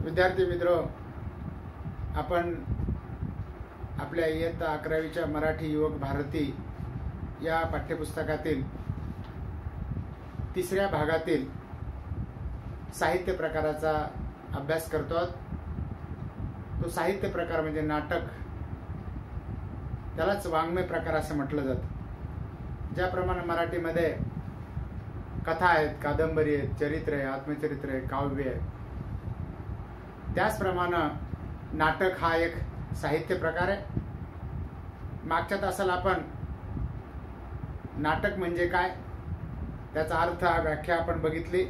विद्यार्थी मित्र, आपण आपल्या इयत्ता 11वीच्या मराठी युवक भारती या पाठ्यपुस्तकातील तिसऱ्या भागातील साहित्य प्रकाराचा अभ्यास करतो। तो साहित्य प्रकार म्हणजे नाटक, त्यालाच वाङ्मय प्रकार असं म्हटलं जातं। ज्याप्रमाणे मराठीमध्ये कथा आहेत, कादंबरी आहेत, चरित्र आहे, आत्मचरित्र आहे, काव्य आहे, त्याचप्रमाणे नाटक हा एक साहित्य प्रकार आहे। मागच्या तासाला आपण नाटक म्हणजे काय, त्याचा अर्थ, व्याख्या आपण बघितली।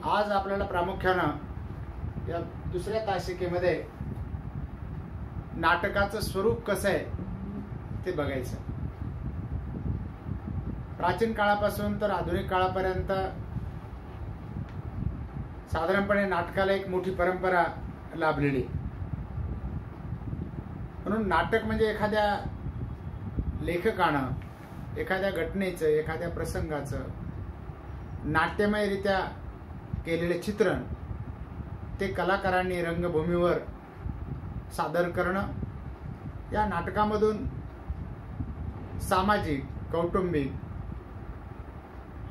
आज आपल्याला प्रामुख्यानं या दुसऱ्या तासिकेमध्ये नाटकाचं स्वरूप कसं आहे ते बघायचं। प्राचीन काळापासून तर आधुनिक काळापर्यंत साधारणपणे नाटकाला एक मोठी परंपरा लाभलेली। म्हणून नाटक म्हणजे एखाद्या लेखकानं एखाद्या घटनेचं, एखाद्या प्रसंगाचं नाट्यमयरित्या केलेले चित्रण ते कलाकारांनी रंगभूमीवर सादर करणं। या नाटकामधून सामाजिक, कौटुंबिक,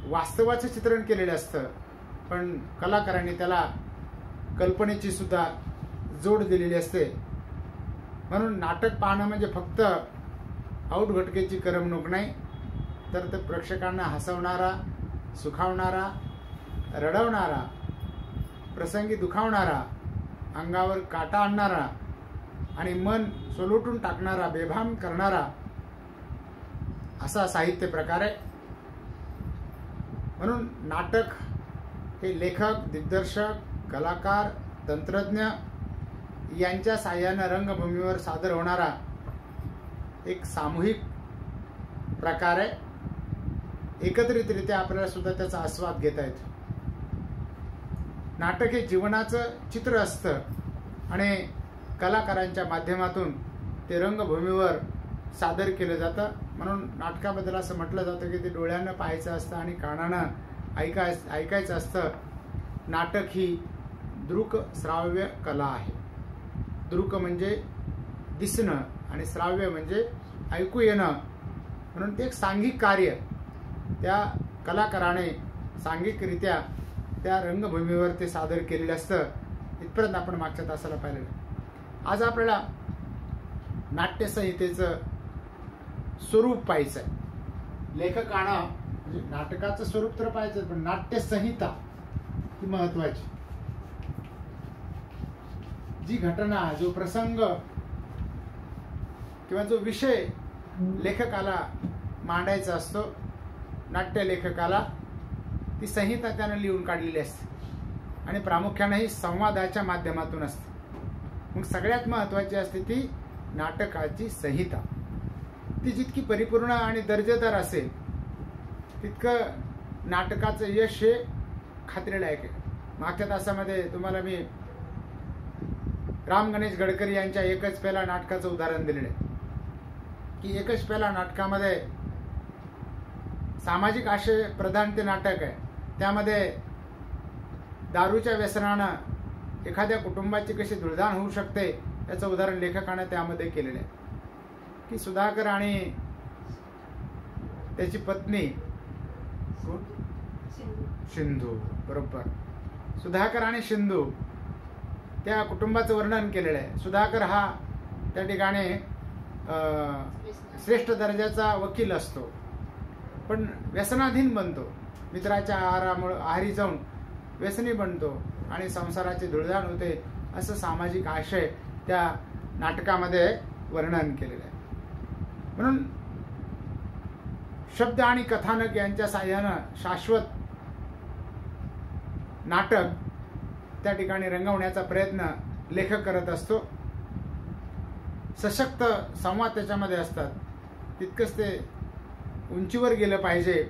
वास्तवाचं चित्रण केलेलं असतं, पण कलाकारांनी त्याला कल्पनेची सुद्धा जोड दिलेली असते। म्हणून नाटक पाहणं म्हणजे फक्त औटघटकेची करमणूक नाही, तर ते प्रेक्षकांना हसवणारा, सुखावणारा, रडवणारा, प्रसंगी दुखावणारा, अंगावर काटा आणणारा आणि मन सोलोटून टाकणारा, बेभान करणारा असा साहित्य प्रकार आहे। म्हणून नाटक हे लेखक, दिग्दर्शक, कलाकार, तंत्रज्ञ यांच्या साह्याने रंगभूमीवर सादर होणारा एक सामूहिक प्रकार आहे। एकत्रितरित्या आपल्याला सुद्धा त्याचा आस्वाद घेता येतो। नाटक हे जीवनाचं चित्र असतं आणि कलाकारांच्या माध्यमातून ते रंगभूमीवर सादर केलं जातं। म्हणून नाटकाबद्दल असं म्हटलं जातं की ते डोळ्यानं पाहायचं असतं आणि कानानं ऐकायचं असतं। नाटक ही दृक श्राव्य कला आहे। दृक म्हणजे दिसणं आणि श्राव्य म्हणजे ऐकू येणं। म्हणून ते एक सांघिक कार्य त्या कलाकाराने सांघिकरित्या त्या रंगभूमीवर ते सादर केलेलं असतं। इथपर्यंत आपण मागच्या तासाला पाहिलेलं। आज आपल्याला नाट्यसंहितेचं स्वरूप पाहायचं आहे। लेखकानं म्हणजे नाटकाचं स्वरूप तर पाहायचं, पण नाट्यसंहिता ही महत्वाची। जी घटना, जो प्रसंग किंवा जो विषय लेखकाला मांडायचा असतो, नाट्य लेखकाला ती संहिता त्यानं लिहून काढलेली असते आणि प्रामुख्याने ही संवादाच्या माध्यमातून असते। मग सगळ्यात महत्वाची असते ती नाटकाची संहिता। ती जितकी परिपूर्ण आणि दर्जेदार असेल तितकं नाटकाचं यश हे खात्रीलायक आहे। मागच्या तासामध्ये तुम्हाला मी राम गणेश गडकरी यांच्या एकच पेला नाटकाचं उदाहरण दिलेलं आहे की एकच पेला नाटकामध्ये सामाजिक आशय प्रधान ते नाटक आहे। त्यामध्ये दारूच्या व्यसनानं एखाद्या कुटुंबाची कशी धुळधाण होऊ शकते याचं उदाहरण लेखकाने त्यामध्ये केलेलं आहे की सुधाकर आणि त्याची पत्नी सिंधू, बरोबर, सुधाकर आणि सिंधू त्या कुटुंबाचं वर्णन केलेलं आहे। सुधाकर हा त्या ठिकाणी श्रेष्ठ दर्जाचा वकील असतो, पण व्यसनाधीन बनतो, मित्राच्या आहारी जाऊन व्यसनी बनतो आणि संसाराची धुळधाण होते, असं सामाजिक आशय त्या नाटकामध्ये वर्णन केलेलं आहे। म्हणून शब्द आणि कथानक यांच्या साह्यानं शाश्वत नाटक त्या ठिकाणी रंगवण्याचा प्रयत्न लेखक करत असतो। सशक्त संवाद त्याच्यामध्ये असतात, तितकंच ते उंचीवर गेलं पाहिजे।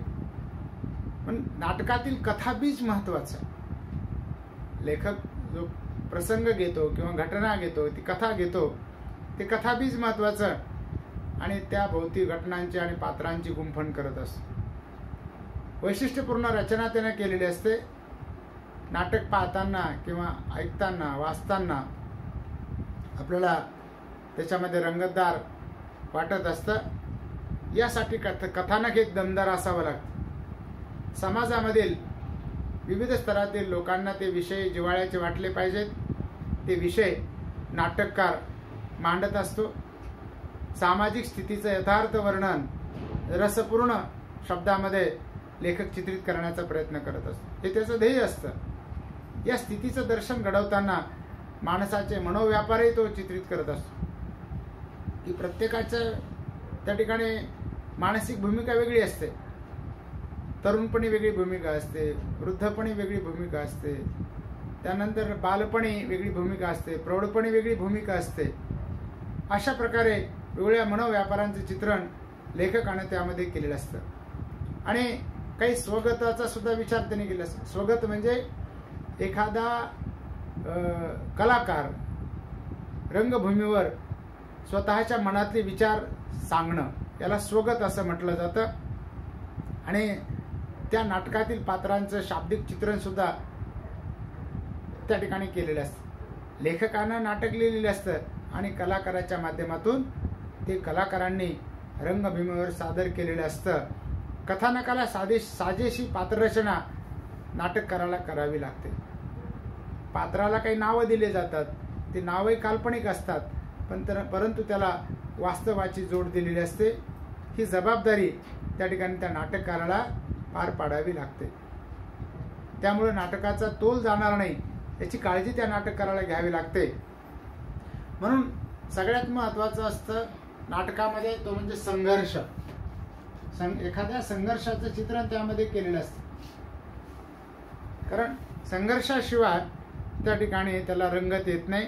पण नाटकातील कथाबीज महत्वाचं आहे। लेखक जो प्रसंग घेतो किंवा घटना घेतो, ती कथा घेतो, ते कथाबीज महत्वाचं आणि त्या भोवती घटनांची आणि पात्रांची गुंफण करत असतो। वैशिष्ट्यपूर्ण रचना त्याने केलेली असते। नाटक पाहताना किंवा ऐकताना वाचताना आपल्याला त्याच्यामध्ये रंगतदार वाटत असतं. यासाठी कथानक एक दमदार असावं लागतं. समाजामधील विविध स्तरातील लोकांना ते विषय जिव्हाळ्याचे वाटले पाहिजेत. ते विषय नाटककार मांडत असतो. सामाजिक स्थितीचं यथार्थ वर्णन रसपूर्ण शब्दामध्ये लेखक चित्रित करण्याचा प्रयत्न करत असतो. हे त्याचं ध्येय असतं. या स्थितीचं दर्शन घडवताना माणसाचे मनोव्यापारही तो चित्रित करत असतो की प्रत्येकाचं त्या ठिकाणी मानसिक भूमिका वेगळी असते. तरुणपणी वेगळी भूमिका असते, वृद्धपणी वेगळी भूमिका असते, त्यानंतर बालपणी वेगळी भूमिका असते, प्रौढपणी वेगळी भूमिका असते. अशा प्रकारे वेगळ्या मनोव्यापारांचे चित्रण लेखकाने त्यामध्ये केलेलं असतं. आणि काही स्वगताचा सुद्धा विचार त्यांनी केला असतो. स्वगत म्हणजे एखादा कलाकार रंगभूमीवर स्वतःच्या मनातले विचार सांगणं याला स्वगत असं म्हटलं जातं. आणि त्या नाटकातील पात्रांचं शाब्दिक चित्रण सुद्धा त्या ठिकाणी केलेलं असतं. लेखकानं नाटक लिहिलेलं असतं आणि कलाकाराच्या माध्यमातून ते कलाकारांनी रंगभूमीवर सादर केलेलं असतं. कथानकाला साजेशी पात्ररचना नाटककाराला करावी लागते. पात्राला काही नावं दिले जातात, ते नावही काल्पनिक असतात, परंतु त्याला वास्तवाची जोड दिलेली असते. ही जबाबदारी त्या ठिकाणी त्या नाटककाराला पार पाडावी लागते. त्यामुळे नाटकाचा तोल जाणार नाही याची काळजी त्या नाटककाराला घ्यावी लागते. म्हणून सगळ्यात महत्त्वाचं असतं नाटकामध्ये तो म्हणजे संघर्ष. एखाद्या संघर्षाचं चित्रण त्यामध्ये केलेलं असतं. कारण संघर्षाशिवाय त्या ठिकाणी त्याला रंगत येत नाही.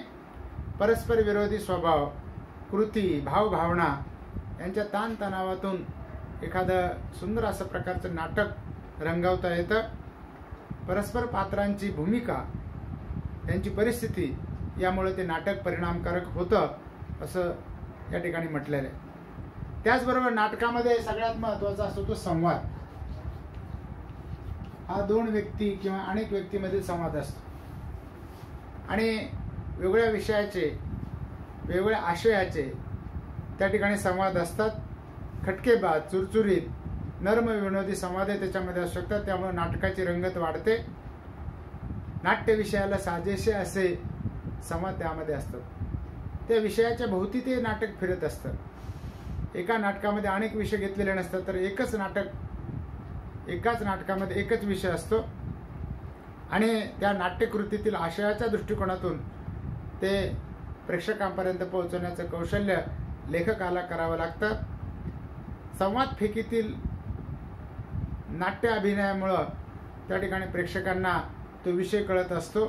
परस्पर विरोधी स्वभाव, कृती, भावभावना यांच्या ताणतणावातून एखादं सुंदर असं प्रकारचं नाटक रंगवता येतं. परस्पर पात्रांची भूमिका, त्यांची परिस्थिती यामुळे ते नाटक परिणामकारक होतं असं या ठिकाणी म्हटलेलं आहे. त्याचबरोबर नाटकामध्ये सगळ्यात महत्त्वाचा असतो तो संवाद. हा दोन व्यक्ती किंवा अनेक व्यक्तीमधील संवाद असतो आणि वेगळ्या विषयाचे, वेगवेगळ्या आशयाचे त्या ठिकाणी संवाद असतात. खटकेबाज, चुरचुरीत, नर्म विनोदी संवाद त्याच्यामध्ये असू शकतात. त्यामुळे नाटकाची रंगत वाढते. नाट्य विषयाला साजेसे असे संवाद त्यामध्ये असतात. त्या विषयाच्या भोवती ते नाटक फिरत असतं. एका नाटकामध्ये अनेक विषय घेतलेले नसतात, तर एकाच नाटकामध्ये एकच विषय असतो आणि त्या नाट्यकृतीतील आशयाच्या दृष्टिकोनातून ते प्रेक्षकांपर्यंत पोहोचवण्याचं कौशल्य लेखकाला करावं लागतं. संवाद फेकीतील नाट्य अभिनयामुळं त्या ठिकाणी प्रेक्षकांना तो विषय कळत असतो.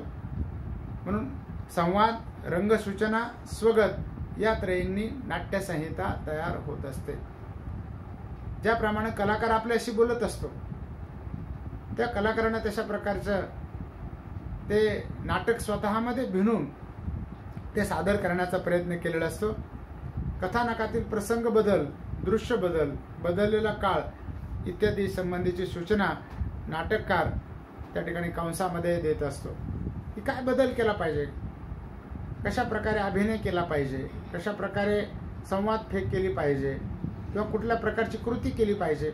म्हणून संवाद, रंगसूचना, स्वगत या त्रयींनी नाट्यसंहिता तयार होत असते. ज्याप्रमाणे कलाकार आपल्याशी बोलत असतो, त्या कलाकारांना तशा प्रकारचं ते नाटक स्वतःमध्ये भिनून ते सादर करण्याचा प्रयत्न केलेला असतो. कथानकातील प्रसंग बदल, दृश्य बदल, बदललेला काळ इत्यादी संबंधीची सूचना नाटककार त्या ठिकाणी कंसामध्ये देत असतो. की काय बदल केला पाहिजे, कशा प्रकारे अभिनय केला पाहिजे, कशा प्रकारे संवाद फेक केली पाहिजे किंवा कुठल्या प्रकारची कृती केली पाहिजे.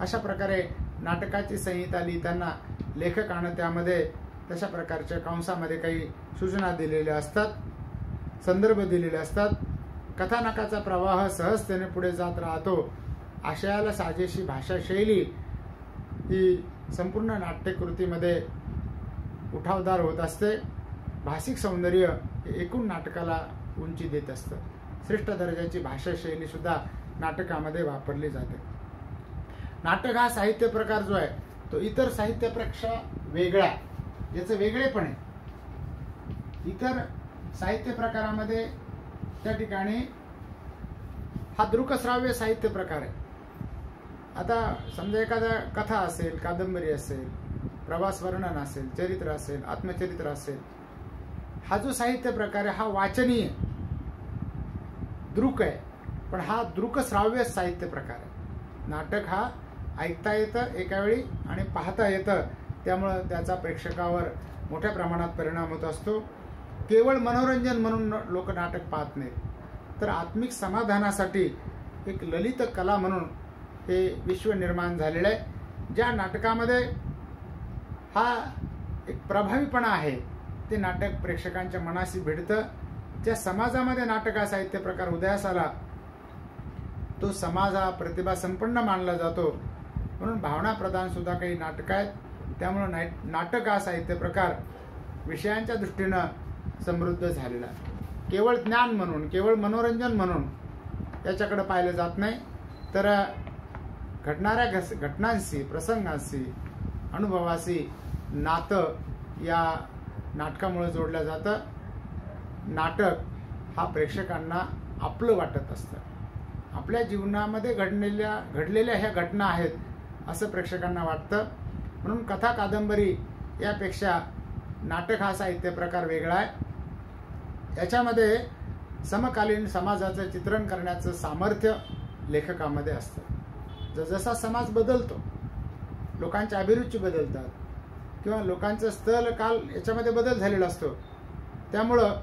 अशा प्रकारे नाटकाची संहिता लिहिताना लेखकानं त्यामध्ये तशा प्रकारच्या कंसामध्ये काही सूचना दिलेल्या असतात, संदर्भ दिलेले असतात. कथानकाचा प्रवाह सहजतेने पुढे जात राहतो. आशयाला साजेशी भाषाशैली ही संपूर्ण नाट्यकृतीमध्ये उठावदार होत असते. भाषिक सौंदर्य हे एकूण नाटकाला उंची देत असतं. श्रेष्ठ दर्जाची भाषाशैली सुद्धा नाटकामध्ये वापरली जाते. नाटक हा साहित्य प्रकार जो आहे तो इतर साहित्यापेक्षा वेगळा, याचं वेगळेपण आहे. इतर साहित्य प्रकारामध्ये त्या ठिकाणी हा दृकश्राव्य साहित्य प्रकार आहे. आता समजा एखादा कथा असेल, कादंबरी असेल, प्रवास वर्णन असेल, चरित्र असेल, आत्मचरित्र असेल, हा जो साहित्य प्रकार आहे हा वाचनीय दृक आहे, पण हा दृकश्राव्य साहित्य प्रकार आहे. नाटक हा ऐकता येतं एका वेळी आणि पाहता येतं, त्यामुळं त्याचा प्रेक्षकावर मोठ्या प्रमाणात परिणाम होत असतो. केवळ मनोरंजन म्हणून लोक नाटक पाहत नाहीत, तर आत्मिक समाधानासाठी एक ललित कला म्हणून हे विश्व निर्माण झालेलं आहे. ज्या नाटकामध्ये हा एक प्रभावीपणा आहे ते नाटक प्रेक्षकांच्या मनाशी भिडतं. ज्या समाजामध्ये नाटक हा साहित्य प्रकार उदयास आला तो समाज हा प्रतिभा संपन्न मानला जातो, म्हणून भावना प्रधान सुद्धा काही नाटक आहेत. त्यामुळे नाटक हा साहित्य प्रकार विषयांच्या दृष्टीनं समृद्ध झालेला आहे. केवळ ज्ञान म्हणून, केवळ मनोरंजन म्हणून याच्याकडे पाहिलं जात नाही, तर घडणाऱ्या घटनांशी, प्रसंगांशी, अनुभवाशी नातं या नाटकामुळे जोडलं जातं. नाटक हा प्रेक्षकांना आपलं वाटत असतं. आपल्या जीवनामध्ये घडलेल्या ह्या घटना आहेत असं प्रेक्षकांना वाटतं. म्हणून कथा कादंबरी यापेक्षा नाटक हा साहित्य प्रकार वेगळा आहे. याच्यामध्ये समकालीन समाजाचं चित्रण करण्याचं सामर्थ्य लेखकामध्ये असतं. जसा समाज बदलतो, लोकांच्या अभिरुची बदलतात किंवा लोकांचं स्थल काल याच्यामध्ये बदल झालेला असतो, त्यामुळं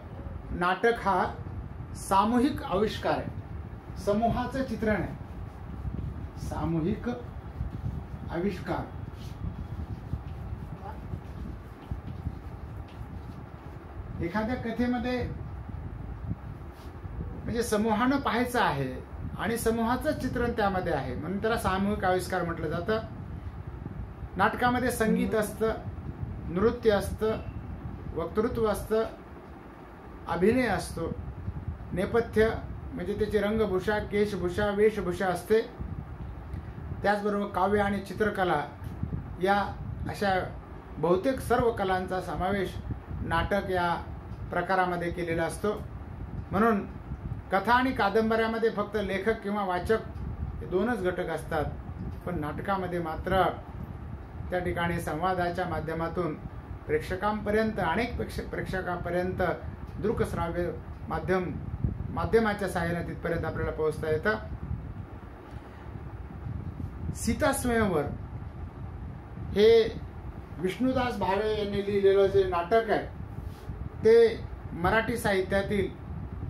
नाटक हा सामूहिक आविष्कार आहे, समूहाचं चित्रण आहे. सामूहिक आविष्कार. एखाद्या कथेमध्ये म्हणजे समूहानं पाहायचं आहे आणि समूहाचं चित्रण त्यामध्ये आहे, म्हणून त्याला सामूहिक आविष्कार म्हटलं जातं. नाटकामध्ये संगीत असतं, नृत्य असतं, वक्तृत्व असतं, अभिनय असतो, नेपथ्य म्हणजे त्याची रंगभूषा, केशभूषा, वेशभूषा असते. त्याचबरोबर काव्य आणि चित्रकला या अशा बहुतेक सर्व कलांचा समावेश नाटक या प्रकारामध्ये केलेला असतो. म्हणून कथा आणि कादंबऱ्यामध्ये फक्त लेखक किंवा वाचक हे दोनच घटक असतात, पण नाटकामध्ये मात्र त्या ठिकाणी संवादाच्या माध्यमातून प्रेक्षकांपर्यंत, अनेक प्रेक्षकांपर्यंत दृकश्राव्य माध्यमाच्या सहाय्याने तिथपर्यंत आपल्याला पोहोचता येतं. सीता स्वयंवर हे विष्णुदास भावे यांनी लिहिलेलं जे नाटक आहे ते मराठी साहित्यातील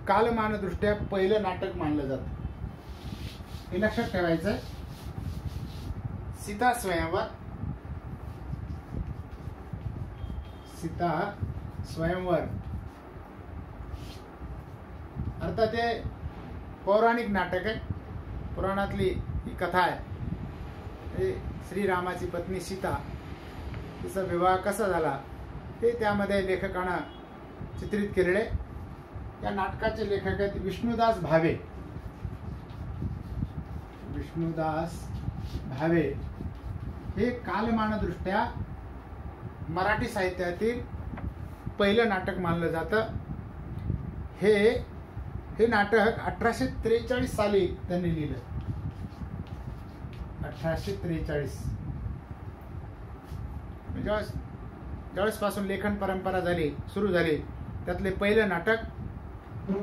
कालमानदृष्ट्या पहिलं नाटक मानलं जातं. हे लक्षात ठेवायचं. सीता स्वयंवर, सीता स्वयंवर अर्थात ते पौराणिक नाटक आहे. पुराणातली ही कथा आहे. श्रीरामाची पत्नी सीता, तिचा विवाह कसा झाला हे त्यामध्ये लेखकानं चित्रित केलेले. या नाटकाचे लेखक आहेत विष्णुदास भावे. विष्णुदास भावे हे कालमानदृष्ट्या मराठी साहित्यातील पहिलं नाटक मानलं जातं. हे नाटक 1843 साली त्यांनी लिहिलं. 1843 ज्यावेळेस पासून लेखन परंपरा सुरू झाली त्यातले पहिलं नाटक.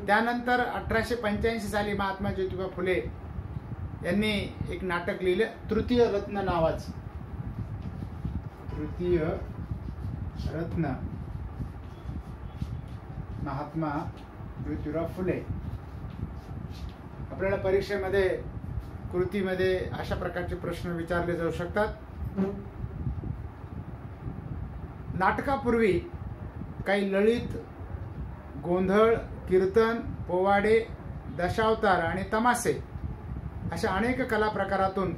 त्यानंतर 1885 साली महात्मा ज्योतिबा फुले यांनी एक नाटक लिहिलं, तृतीय रत्न नावाचं. तृतीय रत्न, महात्मा ज्योतिराव फुले. आपल्याला परीक्षेमध्ये कृतीमध्ये अशा प्रकारचे प्रश्न विचारले जाऊ शकतात. नाटकापूर्वी काही ललित, गोंधळ, कीर्तन, पोवाडे, दशावतार आणि तमासे अशा अनेक कला प्रकारातून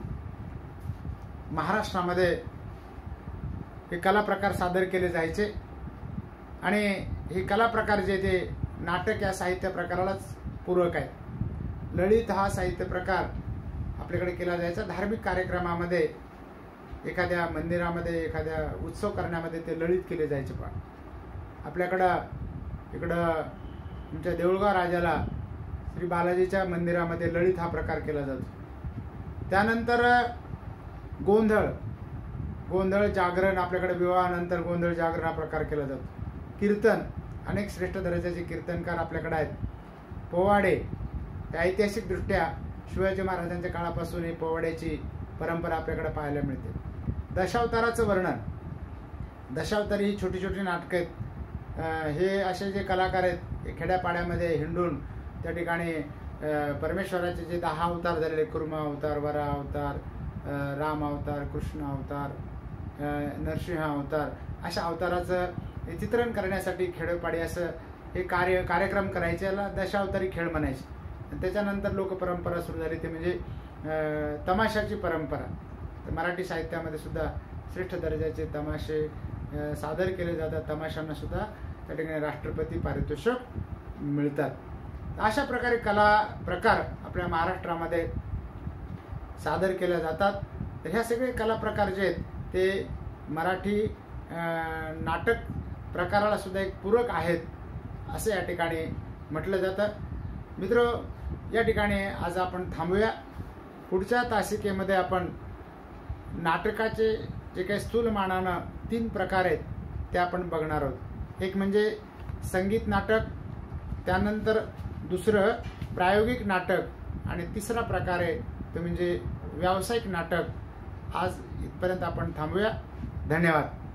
महाराष्ट्रामध्ये हे कला प्रकार सादर केले जायचे. आणि हे कला प्रकार जे ते नाटक या साहित्य प्रकारालाच पूरक आहे. ललित हा साहित्य प्रकार आपल्याकडे केला जायचा. धार्मिक कार्यक्रमामध्ये, एखाद्या मंदिरामध्ये, एखाद्या उत्सव करण्यामध्ये ते ललित केले जायचे. पण आपल्याकडं इकडं तुमच्या देऊळगाव राजाला श्री बालाजीच्या मंदिरामध्ये ललित हा प्रकार केला जातो. त्यानंतर गोंधळ जागरण, आपल्याकडे विवाहानंतर गोंधळ जागरण हा प्रकार केला जातो. कीर्तन, अनेक श्रेष्ठ दर्जाचे कीर्तनकार आपल्याकडे आहेत. पोवाडे, ऐतिहासिक दृष्ट्या शिवाजी महाराजांच्या काळापासून ही पोवाड्याची परंपरा आपल्याकडे पाहायला मिळते. दशावताराचं वर्णन, दशावतारी ही छोटी छोटी नाटकं आहेत। हे असे जे कलाकार आहेत हे खेड्यापाड्यामध्ये हिंडून त्या ठिकाणी परमेश्वराचे जे 10 अवतार झालेले, कुर्मा अवतार, वरा अवतार, राम अवतार, कृष्ण अवतार, नरसिंह अवतार, अशा अवताराचं चित्रण करण्यासाठी खेडोपाडी असं हे कार्यक्रम करायचे, याला दशावतारी खेळ म्हणायचे। आणि त्याच्यानंतर लोकपरंपरा सुरू झाली ते म्हणजे तमाशाची परंपरा। तर मराठी साहित्यामध्ये सुद्धा श्रेष्ठ दर्जाचे तमाशे सादर केले जातात, तमाशांना सुद्धा त्या ठिकाणी राष्ट्रपती पारितोषिक मिळतात। अशा प्रकारे कला प्रकार आपल्या महाराष्ट्रामध्ये सादर केले जातात। तर ह्या सगळे कला प्रकार जे आहेत ते मराठी नाटक प्रकाराला सुद्धा एक पूरक आहेत असे या ठिकाणी म्हटलं जातं। मित्र, या ठिकाणी आज आपण थांबूया। पुढच्या तासिकेमध्ये आपण नाटकाचे जे काही स्थूलमानानं 3 प्रकार आहेत ते आपण बघणार आहोत। एक म्हणजे संगीत नाटक, त्यानंतर दुसरं प्रायोगिक नाटक आणि तिसरा प्रकार आहे ते म्हणजे व्यावसायिक नाटक। आज इथपर्यंत आपण थांबूया। धन्यवाद।